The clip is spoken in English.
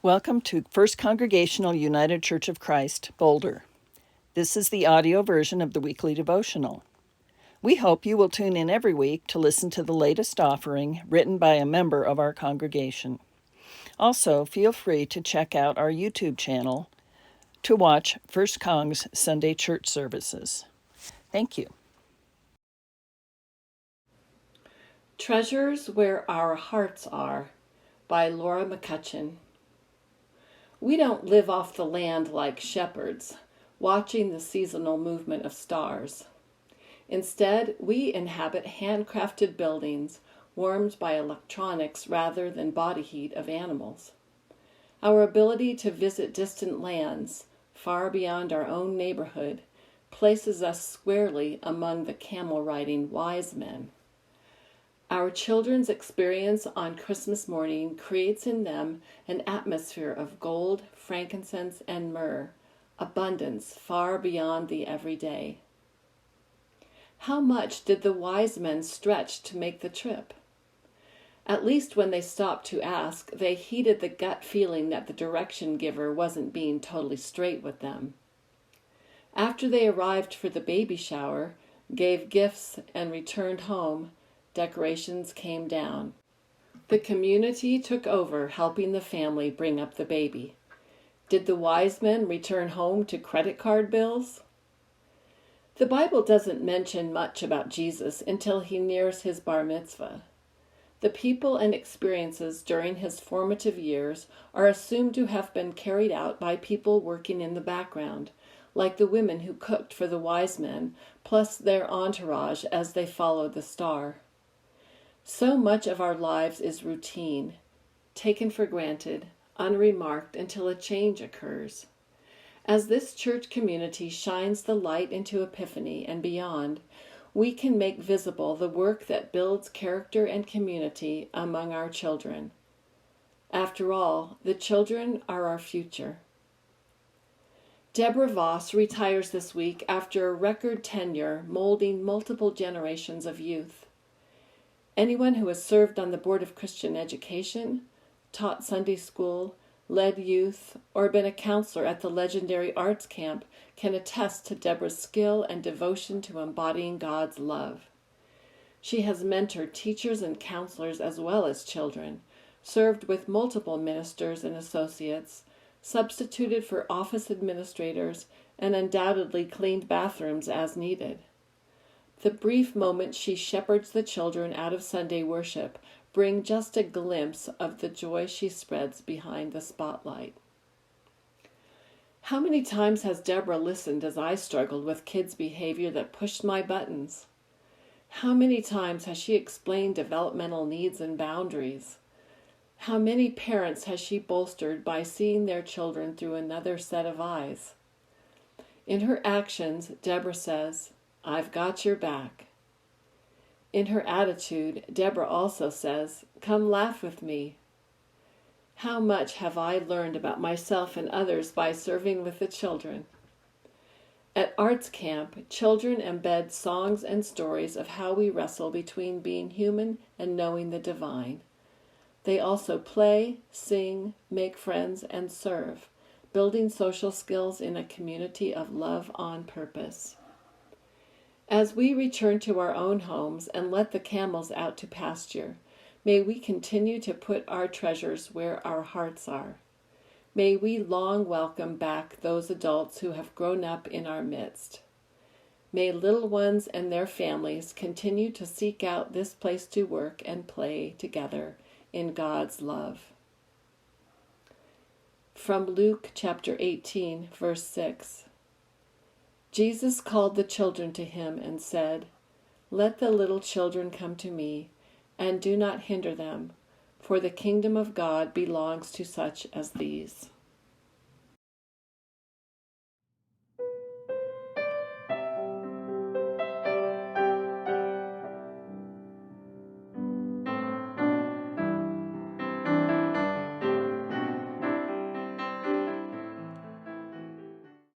Welcome to First Congregational United Church of Christ, Boulder. This is the audio version of the weekly devotional. We hope you will tune in every week to listen to the latest offering written by a member of our congregation. Also, feel free to check out our YouTube channel to watch First Cong's Sunday church services. Thank you. Treasures Where Our Hearts Are by Laura McCutcheon. We don't live off the land like shepherds, watching the seasonal movement of stars. Instead, we inhabit handcrafted buildings warmed by electronics rather than body heat of animals. Our ability to visit distant lands, far beyond our own neighborhood, places us squarely among the camel-riding wise men. Our children's experience on Christmas morning creates in them an atmosphere of gold, frankincense, and myrrh, abundance far beyond the everyday. How much did the wise men stretch to make the trip? At least when they stopped to ask, they heeded the gut feeling that the direction giver wasn't being totally straight with them. After they arrived for the baby shower, gave gifts, and returned home, decorations came down. The community took over helping the family bring up the baby. Did the wise men return home to credit card bills? The Bible doesn't mention much about Jesus until he nears his bar mitzvah. The people and experiences during his formative years are assumed to have been carried out by people working in the background, like the women who cooked for the wise men, plus their entourage as they followed the star. So much of our lives is routine, taken for granted, unremarked until a change occurs. As this church community shines the light into Epiphany and beyond, we can make visible the work that builds character and community among our children. After all, the children are our future. Deborah Voss retires this week after a record tenure molding multiple generations of youth. Anyone who has served on the Board of Christian Education, taught Sunday school, led youth, or been a counselor at the legendary Arts Camp can attest to Deborah's skill and devotion to embodying God's love. She has mentored teachers and counselors as well as children, served with multiple ministers and associates, substituted for office administrators, and undoubtedly cleaned bathrooms as needed. The brief moments she shepherds the children out of Sunday worship bring just a glimpse of the joy she spreads behind the spotlight. How many times has Deborah listened as I struggled with kids' behavior that pushed my buttons? How many times has she explained developmental needs and boundaries? How many parents has she bolstered by seeing their children through another set of eyes? In her actions, Deborah says, "I've got your back." In her attitude, Deborah also says, "Come laugh with me." How much have I learned about myself and others by serving with the children? At Arts Camp, children embed songs and stories of how we wrestle between being human and knowing the divine. They also play, sing, make friends, and serve, building social skills in a community of love on purpose. As we return to our own homes and let the camels out to pasture, may we continue to put our treasures where our hearts are. May we long welcome back those adults who have grown up in our midst. May little ones and their families continue to seek out this place to work and play together in God's love. From Luke chapter 18, verse 6. Jesus called the children to him and said, "Let the little children come to me, and do not hinder them, for the kingdom of God belongs to such as these."